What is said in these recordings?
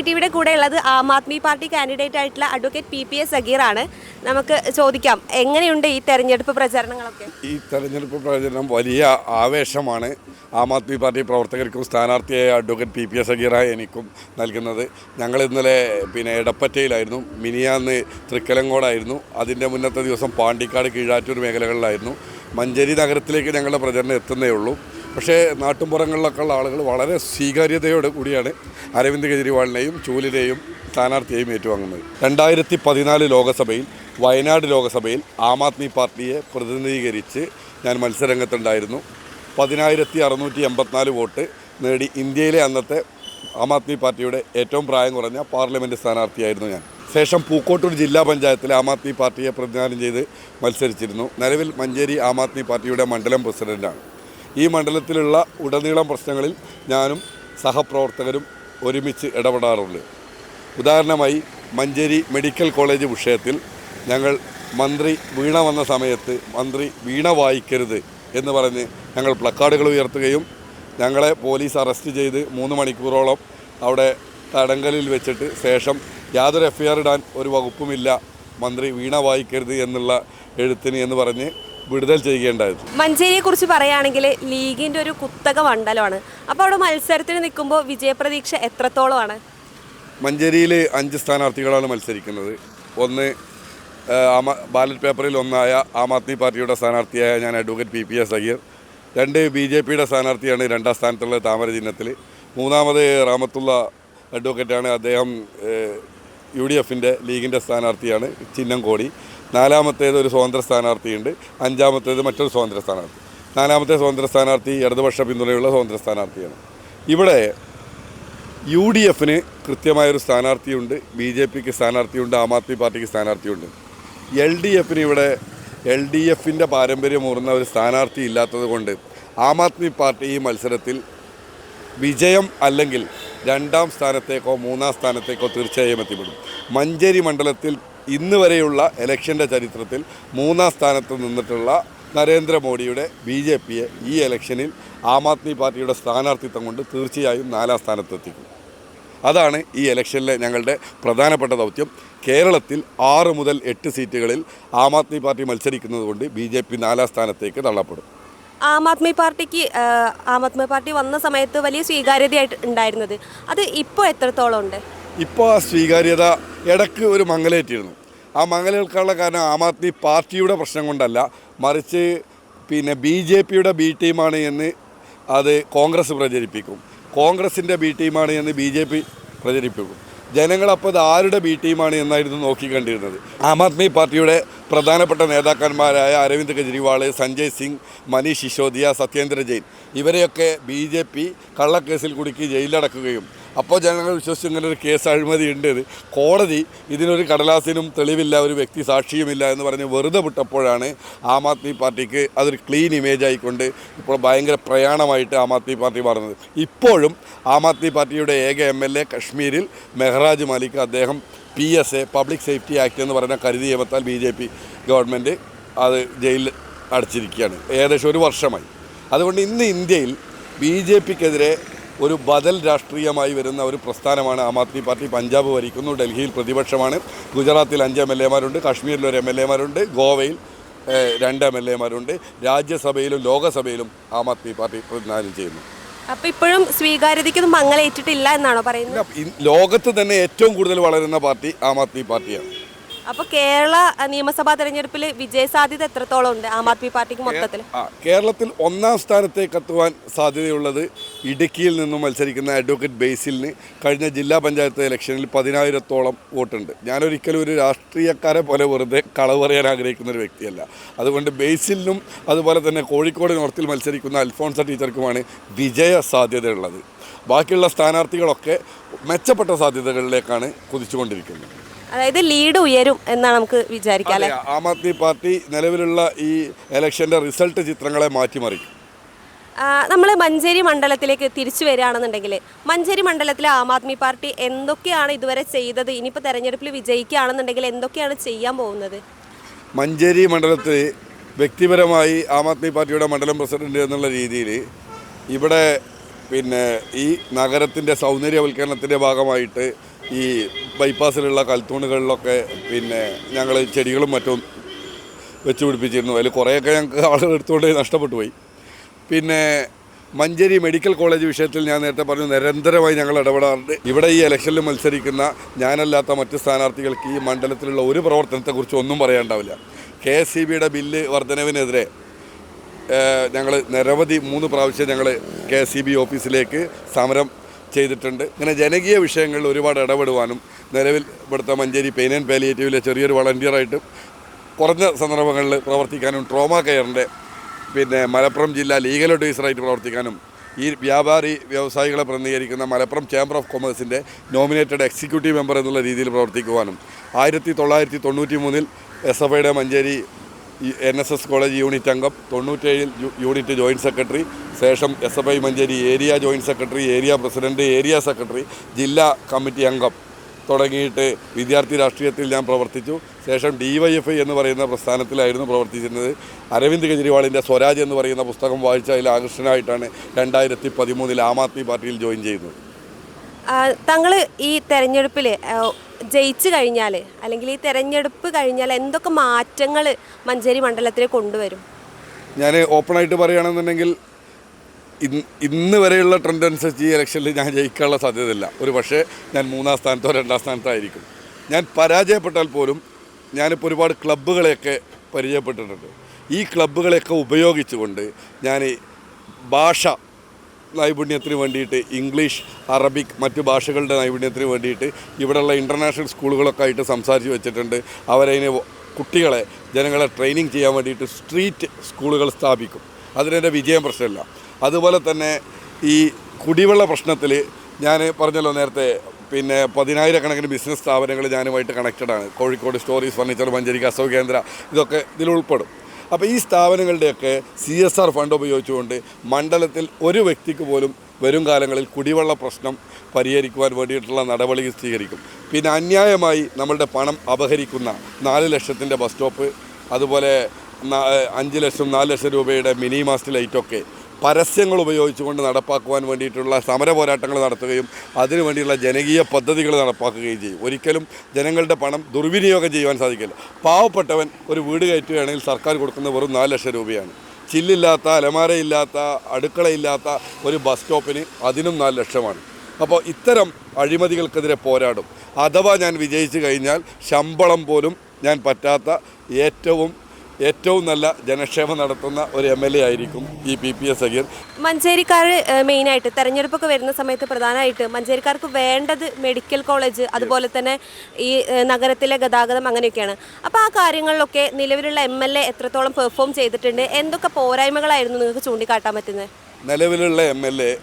ടിവിയുടെ കൂടെ ഉള്ളത് ആം ആദ്മി പാർട്ടി കാൻഡിഡേറ്റ് ആയിട്ടുള്ള അഡ്വക്കേറ്റ് PPA സഗീറാണ്. നമുക്ക് ചോദിക്കാം, എങ്ങനെയുണ്ട് ഈ തെരഞ്ഞെടുപ്പ് പ്രചരണങ്ങളൊക്കെ? ഈ തെരഞ്ഞെടുപ്പ് പ്രചരണം വലിയ ആവേശമാണ് ആം ആദ്മി പാർട്ടി പ്രവർത്തകർക്കും സ്ഥാനാർത്ഥിയായ അഡ്വക്കേറ്റ് PPA സഗീറായ എനിക്കും നൽകുന്നത്. ഞങ്ങൾ ഇന്നലെ എടപ്പറ്റയിലായിരുന്നു, മിനിയാന്ന് തൃക്കലങ്കോടായിരുന്നു, അതിൻ്റെ മുന്നത്തെ ദിവസം പാണ്ടിക്കാട് കീഴാറ്റൂർ മേഖലകളിലായിരുന്നു. മഞ്ചേരി നഗരത്തിലേക്ക് ഞങ്ങളുടെ പ്രചരണം എത്തുന്നേ ഉള്ളൂ. പക്ഷേ നാട്ടുമ്പുറങ്ങളിലൊക്കെ ഉള്ള ആളുകൾ വളരെ സ്വീകാര്യതയോട് കൂടിയാണ് അരവിന്ദ് കെജ്രിവാളിനെയും ചൂലിനെയും സ്ഥാനാർത്ഥിയെയും ഏറ്റുവാങ്ങുന്നത്. 2014 ലോകസഭയിൽ, വയനാട് ലോകസഭയിൽ ആം ആദ്മി പാർട്ടിയെ പ്രതിനിധീകരിച്ച് ഞാൻ മത്സരരംഗത്തുണ്ടായിരുന്നു. 10,684 വോട്ട് നേടി ഇന്ത്യയിലെ അന്നത്തെ ആം ആദ്മി പാർട്ടിയുടെ ഏറ്റവും പ്രായം കുറഞ്ഞ പാർലമെൻറ്റ് സ്ഥാനാർത്ഥിയായിരുന്നു ഞാൻ. ശേഷം പൂക്കോട്ടൂർ ജില്ലാ പഞ്ചായത്തിൽ ആം ആദ്മി പാർട്ടിയെ പ്രതിനിധാനം ചെയ്ത് മത്സരിച്ചിരുന്നു. നിലവിൽ മഞ്ചേരി ആം ആദ്മി പാർട്ടിയുടെ മണ്ഡലം പ്രസിഡൻ്റാണ്. ഈ മണ്ഡലത്തിലുള്ള ഉടനീളം പ്രശ്നങ്ങളിൽ ഞാനും സഹപ്രവർത്തകരും ഒരുമിച്ച് ഇടപെടാറുണ്ട്. ഉദാഹരണമായി മഞ്ചേരി മെഡിക്കൽ കോളേജ് വിഷയത്തിൽ ഞങ്ങൾ മന്ത്രി വീണ വന്ന സമയത്ത് മന്ത്രി വീണ വായിക്കരുത് എന്ന് പറഞ്ഞ് ഞങ്ങൾ പ്ലക്കാർഡുകൾ ഉയർത്തുകയും ഞങ്ങളെ പോലീസ് അറസ്റ്റ് ചെയ്ത് 3 മണിക്കൂറോളം അവിടെ തടങ്കലിൽ വെച്ചിട്ട് ശേഷം യാതൊരു FIR ഇടാൻ ഒരു വകുപ്പുമില്ല, മന്ത്രി വീണ വായിക്കരുത് എന്നുള്ള എഴുത്തിന് എന്ന് പറഞ്ഞ് വിടുതൽ ചെയ്യുകയുണ്ടായിരുന്നു. മഞ്ചേരിയെ കുറിച്ച് പറയുകയാണെങ്കിൽ ലീഗിൻ്റെ ഒരു കുത്തക മണ്ഡലമാണ്. അപ്പോൾ അവിടെ മത്സരത്തിന് നിൽക്കുമ്പോൾ വിജയപ്രതീക്ഷ എത്രത്തോളമാണ്? മഞ്ചേരിയിൽ 5 സ്ഥാനാർത്ഥികളാണ് മത്സരിക്കുന്നത്. ഒന്ന് ബാലറ്റ് പേപ്പറിൽ ഒന്നായ ആം ആദ്മി പാർട്ടിയുടെ സ്ഥാനാർത്ഥിയായ ഞാൻ അഡ്വക്കേറ്റ് PPA സഗീർ. 2 BJPയുടെ സ്ഥാനാർത്ഥിയാണ് 2ാം സ്ഥാനത്തുള്ള താമര ചിഹ്നത്തിൽ. 3ാമത് റാമത്തുള്ള അഡ്വക്കേറ്റാണ്, അദ്ദേഹം UDFൻ്റെ ലീഗിൻ്റെ സ്ഥാനാർത്ഥിയാണ്, ചിഹ്നം കോടി. 4ാമത്തേത് ഒരു സ്വതന്ത്ര സ്ഥാനാർത്ഥിയുണ്ട്. 5ാമത്തേത് മറ്റൊരു സ്വതന്ത്ര സ്ഥാനാർത്ഥി. 4ാമത്തെ സ്വതന്ത്ര സ്ഥാനാർത്ഥി ഇടതുപക്ഷ പിന്തുണയുള്ള സ്വതന്ത്ര സ്ഥാനാർത്ഥിയാണ്. ഇവിടെ UDFന് കൃത്യമായൊരു സ്ഥാനാർത്ഥിയുണ്ട്, BJPക്ക് സ്ഥാനാർത്ഥിയുണ്ട്, ആം ആദ്മി പാർട്ടിക്ക് സ്ഥാനാർത്ഥിയുണ്ട്. LDFന് ഇവിടെ LDFൻ്റെ പാരമ്പര്യമൂർന്ന ഒരു സ്ഥാനാർത്ഥി ഇല്ലാത്തത് കൊണ്ട് ആം ആദ്മി പാർട്ടി ഈ മത്സരത്തിൽ വിജയം അല്ലെങ്കിൽ 2ാം സ്ഥാനത്തേക്കോ 3ാം സ്ഥാനത്തേക്കോ തീർച്ചയായും എത്തിപ്പെടും. മഞ്ചേരി മണ്ഡലത്തിൽ ഇന്ന് വരെയുള്ള ഇലക്ഷൻ്റെ ചരിത്രത്തിൽ 3ാം സ്ഥാനത്ത് നിന്നിട്ടുള്ള നരേന്ദ്രമോദിയുടെ BJPയെ ഈ ഇലക്ഷനിൽ ആം ആദ്മി പാർട്ടിയുടെ സ്ഥാനാർത്ഥിത്വം കൊണ്ട് തീർച്ചയായും 4ാം സ്ഥാനത്തെത്തിക്കും. അതാണ് ഈ ഇലക്ഷനിലെ ഞങ്ങളുടെ പ്രധാനപ്പെട്ട ദൗത്യം. കേരളത്തിൽ 6 മുതൽ 8 സീറ്റുകളിൽ ആം ആദ്മി പാർട്ടി മത്സരിക്കുന്നത് കൊണ്ട് BJP 4ാം സ്ഥാനത്തേക്ക് തള്ളപ്പെടും. ആം ആദ്മി പാർട്ടി വന്ന സമയത്ത് വലിയ സ്വീകാര്യതയായിട്ട് ഉണ്ടായിരുന്നത്, അത് ഇപ്പോൾ എത്രത്തോളം ഉണ്ട്? ഇപ്പോൾ ആ സ്വീകാര്യത ഇടയ്ക്ക് ഒരു മങ്ങലേറ്റിരുന്നു. ആ മങ്ങലേൽക്കാനുള്ള കാരണം ആം ആദ്മി പാർട്ടിയുടെ പ്രശ്നം കൊണ്ടല്ല, മറിച്ച് BJPയുടെ B ടീമാണ് എന്ന് അത് കോൺഗ്രസ് പ്രചരിപ്പിക്കും, കോൺഗ്രസിൻ്റെ B ടീമാണ് എന്ന് BJP പ്രചരിപ്പിക്കും. ജനങ്ങളപ്പോൾ അത് ആരുടെ B ടീമാണ് എന്നായിരുന്നു നോക്കിക്കണ്ടിരുന്നത്. ആം ആദ്മി പാർട്ടിയുടെ പ്രധാനപ്പെട്ട നേതാക്കന്മാരായ അരവിന്ദ് കെജ്രിവാൾ, സഞ്ജയ് സിംഗ്, മനീഷ് സിസോദിയ, സത്യേന്ദ്ര ജെയിൻ ഇവരെയൊക്കെ BJP കള്ളക്കേസിൽ കുടുക്കി ജയിലിലടക്കുകയും അപ്പോൾ ജനങ്ങൾ വിശ്വസിച്ച് ഇങ്ങനെ ഒരു കേസ് അഴിമതി ഉണ്ട്, കോടതി ഇതിനൊരു കടലാസിനും തെളിവില്ല, ഒരു വ്യക്തി സാക്ഷിയുമില്ല എന്ന് പറഞ്ഞ് വെറുതെ വിട്ടപ്പോഴാണ് ആം ആദ്മി പാർട്ടിക്ക് അതൊരു ക്ലീൻ ഇമേജ് ആയിക്കൊണ്ട് ഇപ്പോൾ ഭയങ്കര പ്രയാണമായിട്ട് ആം ആദ്മി പാർട്ടി മാറുന്നത്. ഇപ്പോഴും ആം ആദ്മി പാർട്ടിയുടെ ഏക MLA കശ്മീരിൽ മെഹ്റാജ് മാലിക്, അദ്ദേഹം PSA പബ്ലിക് സേഫ്റ്റി ആക്ട് എന്ന് പറയുന്ന കരുതി നിയമത്താൽ BJP ഗവൺമെൻറ് അത് ജയിലിൽ അടച്ചിരിക്കുകയാണ് ഏകദേശം 1 വർഷമായി. അതുകൊണ്ട് ഇന്ന് ഇന്ത്യയിൽ BJPക്കെതിരെ ഒരു ബദൽ രാഷ്ട്രീയമായി വരുന്ന ഒരു പ്രസ്ഥാനമാണ് ആം ആദ്മി പാർട്ടി. പഞ്ചാബ് ഭരിക്കുന്നു, ഡൽഹിയിൽ പ്രതിപക്ഷമാണ്, ഗുജറാത്തിൽ 5 MLAമാരുണ്ട്, കാശ്മീരിൽ 1 MLAമാരുണ്ട്, ഗോവയിൽ 2 MLAമാരുണ്ട്, രാജ്യസഭയിലും ലോകസഭയിലും ആം ആദ്മി പാർട്ടി പ്രതിനിധാനം ചെയ്യുന്നു. അപ്പോൾ ഇപ്പോഴും സ്വീകാര്യതയ്ക്കൊന്നും മങ്ങലേറ്റിട്ടില്ല എന്നാണോ പറയുന്നത്? ലോകത്ത് തന്നെ ഏറ്റവും കൂടുതൽ വളരുന്ന പാർട്ടി ആം ആദ്മി പാർട്ടിയാണ്. അപ്പോൾ കേരള നിയമസഭാ തെരഞ്ഞെടുപ്പിൽ വിജയസാധ്യത എത്രത്തോളം ഉണ്ട് ആം ആദ്മി പാർട്ടിക്ക് മൊത്തത്തിൽ? കേരളത്തിൽ 1ാം സ്ഥാനത്തേക്ക് എത്തുവാൻ സാധ്യതയുള്ളത് ഇടുക്കിയിൽ നിന്നും മത്സരിക്കുന്ന അഡ്വക്കേറ്റ് ബേസിലിന് കഴിഞ്ഞ ജില്ലാ പഞ്ചായത്ത് ഇലക്ഷനിൽ 10,000-ഓളം വോട്ടുണ്ട്. ഞാനൊരിക്കലും ഒരു രാഷ്ട്രീയക്കാരെ പോലെ വെറുതെ കളവ് പറയാൻ ആഗ്രഹിക്കുന്ന ഒരു വ്യക്തിയല്ല. അതുകൊണ്ട് ബേസിലിനും അതുപോലെ തന്നെ കോഴിക്കോട് നോർത്തിൽ മത്സരിക്കുന്ന അൽഫോൺസ ടീച്ചർക്കുമാണ് വിജയ സാധ്യതയുള്ളത്. ബാക്കിയുള്ള സ്ഥാനാർത്ഥികളൊക്കെ മെച്ചപ്പെട്ട സാധ്യതകളിലേക്കാണ് കുതിച്ചുകൊണ്ടിരിക്കുന്നത്. അതായത് ലീഡ് ഉയരും എന്നാണ് നമുക്ക് വിചാരിക്കാം. ആം ആദ്മി പാർട്ടി നിലവിലുള്ള ഈ ഇലക്ഷൻ്റെ റിസൾട്ട് ചിത്രങ്ങളെ മാറ്റിമറിക്കും. നമ്മൾ മഞ്ചേരി മണ്ഡലത്തിലേക്ക് തിരിച്ചു വരികയാണെന്നുണ്ടെങ്കിൽ മഞ്ചേരി മണ്ഡലത്തിലെ ആം ആദ്മി പാർട്ടി എന്തൊക്കെയാണ് ഇതുവരെ ചെയ്തത്, ഇനിയിപ്പോൾ തെരഞ്ഞെടുപ്പിൽ വിജയിക്കുകയാണെന്നുണ്ടെങ്കിൽ എന്തൊക്കെയാണ് ചെയ്യാൻ പോകുന്നത്? മഞ്ചേരി മണ്ഡലത്തിൽ വ്യക്തിപരമായി ആം ആദ്മി പാർട്ടിയുടെ മണ്ഡലം പ്രസിഡന്റ് എന്നുള്ള രീതിയിൽ ഇവിടെ ഈ നഗരത്തിൻ്റെ സൗന്ദര്യവൽക്കരണത്തിൻ്റെ ഭാഗമായിട്ട് ഈ ബൈപ്പാസിലുള്ള കൽത്തൂണുകളിലൊക്കെ പിന്നെ ഞങ്ങൾ ചെടികളും മറ്റും വെച്ച് പിടിപ്പിച്ചിരുന്നു. അതിൽ കുറേയൊക്കെ ഞങ്ങൾക്ക് ആളുകൾ എടുത്തുകൊണ്ട് നഷ്ടപ്പെട്ടു പോയി. പിന്നെ മഞ്ചേരി മെഡിക്കൽ കോളേജ് വിഷയത്തിൽ ഞാൻ നേരത്തെ പറഞ്ഞു, നിരന്തരമായി ഞങ്ങൾ ഇടപെടാറുണ്ട്. ഇവിടെ ഈ ഇലക്ഷനിൽ മത്സരിക്കുന്ന ഞാനല്ലാത്ത മറ്റ് സ്ഥാനാർത്ഥികൾക്ക് ഈ മണ്ഡലത്തിലുള്ള ഒരു പ്രവർത്തനത്തെക്കുറിച്ച് ഒന്നും പറയാനുണ്ടാവില്ല. KSEBയുടെ ബില്ല് വർധനവിനെതിരെ ഞങ്ങൾ നിരവധി 3 പ്രാവശ്യം ഞങ്ങൾ KSEB ഓഫീസിലേക്ക് സമരം ചെയ്തിട്ടുണ്ട്. ഇങ്ങനെ ജനകീയ വിഷയങ്ങളിൽ ഒരുപാട് ഇടപെടുവാനും നിലവിൽ ഇവിടുത്തെ മഞ്ചേരി പെയിൻ ആൻഡ് പാലിയേറ്റീവിലെ ചെറിയൊരു വളണ്ടിയറായിട്ട് കുറഞ്ഞ സന്ദർഭങ്ങളിൽ പ്രവർത്തിക്കാനും ട്രോമ കെയറിൻ്റെ പിന്നെ മലപ്പുറം ജില്ലാ ലീഗൽ അഡ്വൈസറായിട്ട് പ്രവർത്തിക്കാനും ഈ വ്യാപാരി വ്യവസായികളെ പ്രതിനിധീകരിക്കുന്ന മലപ്പുറം ചേംബർ ഓഫ് കൊമേഴ്സിൻ്റെ നോമിനേറ്റഡ് എക്സിക്യൂട്ടീവ് മെമ്പർ എന്നുള്ള രീതിയിൽ പ്രവർത്തിക്കുവാനും 1993 SFIയുടെ മഞ്ചേരി NSS കോളേജ് യൂണിറ്റ് അംഗം, 97 യൂണിറ്റ് ജോയിൻറ്റ് സെക്രട്ടറി, ശേഷം SFI Manjeri area joint secretary, area president, area secretary, ജില്ലാ കമ്മിറ്റി അംഗം തുടങ്ങിയിട്ട് വിദ്യാർത്ഥി രാഷ്ട്രീയത്തിൽ ഞാൻ പ്രവർത്തിച്ചു. ശേഷം DYFI എന്ന് പറയുന്ന പ്രസ്ഥാനത്തിലായിരുന്നു പ്രവർത്തിച്ചിരുന്നത്. അരവിന്ദ് കെജ്രിവാളിൻ്റെ സ്വരാജ് എന്ന് പറയുന്ന പുസ്തകം വായിച്ച അതിൽ ആകർഷണമായിട്ടാണ് 2013 ആം ആദ്മി പാർട്ടിയിൽ ജോയിൻ ചെയ്യുന്നത്. താങ്കൾ ഈ തെരഞ്ഞെടുപ്പിൽ ജയിച്ചു കഴിഞ്ഞാൽ, അല്ലെങ്കിൽ ഈ തെരഞ്ഞെടുപ്പ് കഴിഞ്ഞാൽ എന്തൊക്കെ മാറ്റങ്ങൾ മഞ്ചേരി മണ്ഡലത്തിൽ കൊണ്ടുവരും? ഞാൻ ഓപ്പണായിട്ട് പറയുകയാണെന്നുണ്ടെങ്കിൽ ഇന്ന് വരെയുള്ള ട്രെൻഡ് അനുസരിച്ച് ഈ ഇലക്ഷനിൽ ഞാൻ ജയിക്കാനുള്ള സാധ്യതയില്ല. ഒരു പക്ഷേ ഞാൻ 3-ാം സ്ഥാനത്തോ 2-ാം സ്ഥാനത്തോ ആയിരിക്കും. ഞാൻ പരാജയപ്പെട്ടാൽ പോലും ഞാനിപ്പോൾ ഒരുപാട് ക്ലബ്ബുകളെയൊക്കെ പരിചയപ്പെട്ടിട്ടുണ്ട്. ഈ ക്ലബ്ബുകളെയൊക്കെ ഉപയോഗിച്ചുകൊണ്ട് ഞാൻ ഭാഷ നൈപുണ്യത്തിന് വേണ്ടിയിട്ട് ഇംഗ്ലീഷ്, അറബിക്, മറ്റു ഭാഷകളുടെ നൈപുണ്യത്തിന് വേണ്ടിയിട്ട് ഇവിടെയുള്ള ഇൻ്റർനാഷണൽ സ്കൂളുകളൊക്കെ ആയിട്ട് സംസാരിച്ച് വെച്ചിട്ടുണ്ട്. അവരതിന് കുട്ടികളെ, ജനങ്ങളെ ട്രെയിനിങ് ചെയ്യാൻ വേണ്ടിയിട്ട് സ്ട്രീറ്റ് സ്കൂളുകൾ സ്ഥാപിക്കും. അതിനെൻ്റെ വിജയം പ്രശ്നമില്ല. അതുപോലെ തന്നെ ഈ കുടിവെള്ള പ്രശ്നത്തിൽ ഞാൻ പറഞ്ഞല്ലോ നേരത്തെ, പിന്നെ 10,000-കണക്കിന് ബിസിനസ് സ്ഥാപനങ്ങൾ ഞാനുമായിട്ട് കണക്റ്റഡാണ്. കോഴിക്കോട് സ്റ്റോറീസ് ഫർണിച്ചർ, മഞ്ചേരി കസവ് കേന്ദ്ര, ഇതൊക്കെ ഇതിൽ ഉൾപ്പെടും. അപ്പോൾ ഈ സ്ഥാപനങ്ങളുടെയൊക്കെ CSR ഫണ്ട് ഉപയോഗിച്ചുകൊണ്ട് മണ്ഡലത്തിൽ ഒരു വ്യക്തിക്ക് പോലും വരും കാലങ്ങളിൽ കുടിവെള്ള പ്രശ്നം പരിഹരിക്കുവാൻ വേണ്ടിയിട്ടുള്ള നടപടി സ്വീകരിക്കും. പിന്നെ അന്യായമായി നമ്മളുടെ പണം അപഹരിക്കുന്ന 4 ലക്ഷത്തിൻ്റെ ബസ് സ്റ്റോപ്പ്, അതുപോലെ 5 ലക്ഷം 4 ലക്ഷം രൂപയുടെ മിനി മാസ്റ്റ് ലൈറ്റൊക്കെ പരസ്യങ്ങൾ ഉപയോഗിച്ചുകൊണ്ട് നടപ്പാക്കുവാൻ വേണ്ടിയിട്ടുള്ള സമര പോരാട്ടങ്ങൾ നടത്തുകയും അതിനു വേണ്ടിയുള്ള ജനകീയ പദ്ധതികൾ നടപ്പാക്കുകയും ചെയ്യും. ഒരിക്കലും ജനങ്ങളുടെ പണം ദുർവിനിയോഗം ചെയ്യുവാൻ സാധിക്കില്ല. പാവപ്പെട്ടവൻ ഒരു വീട് കയറ്റുകയാണെങ്കിൽ സർക്കാർ കൊടുക്കുന്ന വെറും 4 ലക്ഷം രൂപയാണ്. ചില്ലില്ലാത്ത, അലമാരയില്ലാത്ത, അടുക്കളയില്ലാത്ത ഒരു ബസ് സ്റ്റോപ്പിന് അതിനും 4 ലക്ഷമാണ്. അപ്പോൾ ഇത്തരം അഴിമതികൾക്കെതിരെ പോരാടും. അഥവാ ഞാൻ വിജയിച്ചു കഴിഞ്ഞാൽ ശമ്പളം പോലും ഞാൻ പറ്റാത്ത ഏറ്റവും നല്ല ജനക്ഷേമം നടത്തുന്ന ഒരു MLA ആയിരിക്കും ഈ PPS സഗീർ. മഞ്ചേരിക്കാർ മെയിനായിട്ട് തെരഞ്ഞെടുപ്പൊക്കെ വരുന്ന സമയത്ത് പ്രധാനമായിട്ട് മഞ്ചേരിക്കാർക്ക് വേണ്ടത് മെഡിക്കൽ കോളേജ്, അതുപോലെ തന്നെ ഈ നഗരത്തിലെ ഗതാഗതം, അങ്ങനെയൊക്കെയാണ്. അപ്പോൾ ആ കാര്യങ്ങളിലൊക്കെ നിലവിലുള്ള MLA എത്രത്തോളം പെർഫോം ചെയ്തിട്ടുണ്ട്? എന്തൊക്കെ പോരായ്മകളായിരുന്നു നിങ്ങൾക്ക് ചൂണ്ടിക്കാട്ടാൻ പറ്റുന്നത്? നിലവിലുള്ള MLA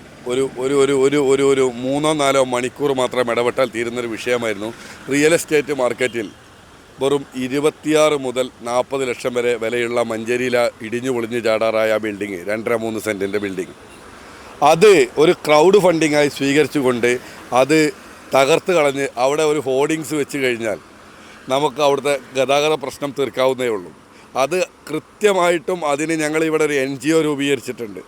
ഒരു 3-4 മണിക്കൂർ മാത്രം ഇടപെട്ടാൽ തീരുന്നൊരു വിഷയമായിരുന്നു. റിയൽ എസ്റ്റേറ്റ് മാർക്കറ്റിൽ വെറും 26 മുതൽ 40 ലക്ഷം വരെ വിലയുള്ള മഞ്ചേരിയിലെ ഇടിഞ്ഞു പൊളിഞ്ഞു ചാടാറായ ബിൽഡിങ്, 2-3 സെൻറ്റിൻ്റെ ബിൽഡിങ്, അത് ഒരു ക്രൗഡ് ഫണ്ടിങ്ങായി സ്വീകരിച്ചുകൊണ്ട് അത് തകർത്ത് കളഞ്ഞ് അവിടെ ഒരു ഹോർഡിങ്സ് വെച്ച് കഴിഞ്ഞാൽ നമുക്ക് അവിടുത്തെ ഗതാഗത പ്രശ്നം തീർക്കാവുന്നേ ഉള്ളൂ. അത് കൃത്യമായിട്ടും അതിന് ഞങ്ങളിവിടെ ഒരു NGO രൂപീകരിച്ചിട്ടുണ്ട്.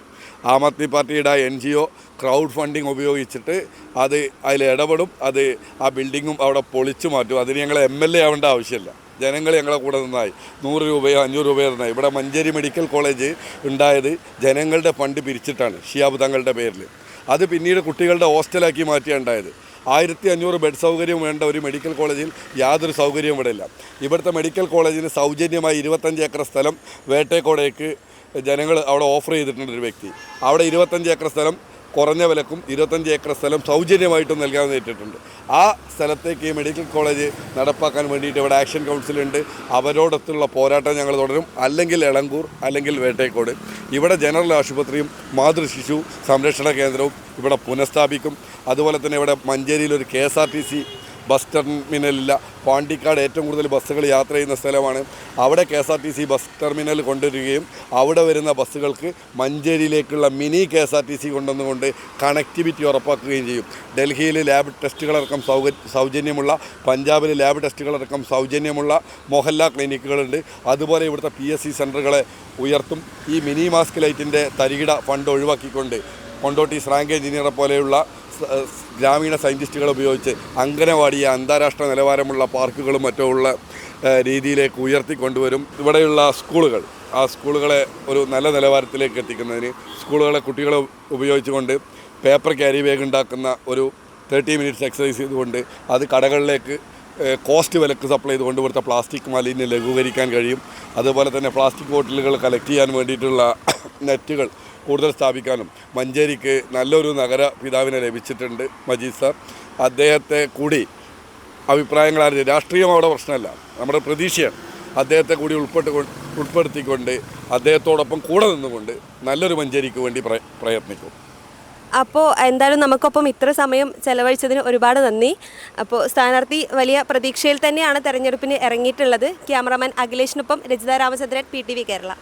ആം ആദ്മി പാർട്ടിയുടെ NGO ക്രൗഡ് ഫണ്ടിങ് ഉപയോഗിച്ചിട്ട് അത് അതിൽ ഇടപെടും. അത് ആ ബിൽഡിങ്ങും അവിടെ പൊളിച്ചു മാറ്റും. അതിന് ഞങ്ങൾ MLA ആവേണ്ട ആവശ്യമില്ല. ജനങ്ങൾ ഞങ്ങളെ കൂടെ നിന്നായി 100 രൂപയോ 500 രൂപയോ തന്നായി. ഇവിടെ മഞ്ചേരി മെഡിക്കൽ കോളേജ് ഉണ്ടായത് ജനങ്ങളുടെ ഫണ്ട് പിരിച്ചിട്ടാണ്, ഷിയാബ് തങ്ങളുടെ പേരിൽ. അത് പിന്നീട് കുട്ടികളുടെ ഹോസ്റ്റലാക്കി മാറ്റിയുണ്ടായത്. 1500 ബെഡ് സൗകര്യം വേണ്ട ഒരു മെഡിക്കൽ കോളേജിൽ യാതൊരു സൗകര്യവും ഇവിടെ ഇല്ല. ഇവിടുത്തെ മെഡിക്കൽ കോളേജിന് സൗജന്യമായി 25 ഏക്കർ സ്ഥലം വേട്ടേക്കോടേക്ക് ജനങ്ങൾ അവിടെ ഓഫർ ചെയ്തിട്ടുണ്ട്. ഒരു വ്യക്തി അവിടെ 25 ഏക്കർ സ്ഥലം കുറഞ്ഞ വിലക്കും 25 ഏക്കർ സ്ഥലം സൗജന്യമായിട്ടും നൽകാൻ നേരിട്ടിട്ടുണ്ട്. ആ സ്ഥലത്തേക്ക് ഈ മെഡിക്കൽ കോളേജ് നടപ്പാക്കാൻ വേണ്ടിയിട്ട് ഇവിടെ ആക്ഷൻ കൗൺസിലുണ്ട്. അവരോടൊത്തുള്ള പോരാട്ടം ഞങ്ങൾ തുടരും. അല്ലെങ്കിൽ എളങ്കൂർ, അല്ലെങ്കിൽ വേട്ടേക്കോട്. ഇവിടെ ജനറൽ ആശുപത്രിയും മാതൃശിശു സംരക്ഷണ കേന്ദ്രവും ഇവിടെ പുനഃസ്ഥാപിക്കും. അതുപോലെ തന്നെ ഇവിടെ മഞ്ചേരിയിൽ ഒരു KSRTC ബസ് ടെർമിനലില്ല. പാണ്ടിക്കാട് ഏറ്റവും കൂടുതൽ ബസ്സുകൾ യാത്ര ചെയ്യുന്ന സ്ഥലമാണ്. അവിടെ KSRTC ബസ് ടെർമിനൽ കൊണ്ടുവരികയും അവിടെ വരുന്ന ബസ്സുകൾക്ക് മഞ്ചേരിയിലേക്കുള്ള മിനി KSRTC കൊണ്ടുവന്നുകൊണ്ട് കണക്ടിവിറ്റി ഉറപ്പാക്കുകയും ചെയ്യും. ഡൽഹിയിൽ ലാബ് ടെസ്റ്റുകളടക്കം സൗജന്യമുള്ള, പഞ്ചാബിൽ ലാബ് ടെസ്റ്റുകളടക്കം സൗജന്യമുള്ള മൊഹല്ല ക്ലിനിക്കുകളുണ്ട്. അതുപോലെ ഇവിടുത്തെ PSC സെൻ്ററുകളെ ഉയർത്തും. ഈ മിനി മാസ്ക് ലൈറ്റിൻ്റെ തരികിട ഫണ്ട് ഒഴിവാക്കിക്കൊണ്ട് കൊണ്ടോട്ടി സ്രാങ്ക് എഞ്ചിനീയറെ പോലെയുള്ള ഗ്രാമീണ സയൻറ്റിസ്റ്റുകളെ ഉപയോഗിച്ച് അംഗനവാടിയെ അന്താരാഷ്ട്ര നിലവാരമുള്ള പാർക്കുകളും മറ്റുമുള്ള രീതിയിലേക്ക് ഉയർത്തിക്കൊണ്ടുവരും. ഇവിടെയുള്ള സ്കൂളുകൾ, ആ സ്കൂളുകളെ ഒരു നല്ല നിലവാരത്തിലേക്ക് എത്തിക്കുന്നതിന് സ്കൂളുകളെ കുട്ടികളെ ഉപയോഗിച്ചുകൊണ്ട് പേപ്പർ ക്യാരി ബാഗ് ഉണ്ടാക്കുന്ന ഒരു 30 മിനിറ്റ്സ് എക്സസൈസ് ചെയ്തുകൊണ്ട് അത് കടകളിലേക്ക് കോസ്റ്റ് വിലക്ക് സപ്ലൈ ചെയ്തുകൊണ്ട് ഇവിടുത്തെ പ്ലാസ്റ്റിക് മാലിന്യം ലഘൂകരിക്കാൻ കഴിയും. അതുപോലെ തന്നെ പ്ലാസ്റ്റിക് ബോട്ടിലുകൾ കളക്ട് ചെയ്യാൻ വേണ്ടിയിട്ടുള്ള നെറ്റുകൾ കൂടുതൽ സ്ഥാപിക്കാനും മഞ്ചേരിക്ക് നല്ലൊരു നഗര പിതാവിനെ ലഭിച്ചിട്ടുണ്ട് മജീദ് സാർ. അദ്ദേഹത്തെ കൂടി അഭിപ്രായങ്ങൾ അറിഞ്ഞ് രാഷ്ട്രീയം അവിടെ പ്രശ്നമല്ല, നമ്മുടെ പ്രതീക്ഷയാണ്. അദ്ദേഹത്തെ കൂടി ഉൾപ്പെടുത്തിക്കൊണ്ട് അദ്ദേഹത്തോടൊപ്പം കൂടെ നിന്നുകൊണ്ട് നല്ലൊരു മഞ്ചേരിക്ക് വേണ്ടി പ്രയത്നിക്കും. അപ്പോൾ എന്തായാലും നമുക്കൊപ്പം ഇത്ര സമയം ചെലവഴിച്ചതിന് ഒരുപാട് നന്ദി. അപ്പോൾ സ്ഥാനാർത്ഥി വലിയ പ്രതീക്ഷയിൽ തന്നെയാണ് തെരഞ്ഞെടുപ്പിന് ഇറങ്ങിയിട്ടുള്ളത്. ക്യാമറാമാൻ അഖിലേഷിനൊപ്പം രജിത രാമചന്ദ്രൻ, PTV കേരള.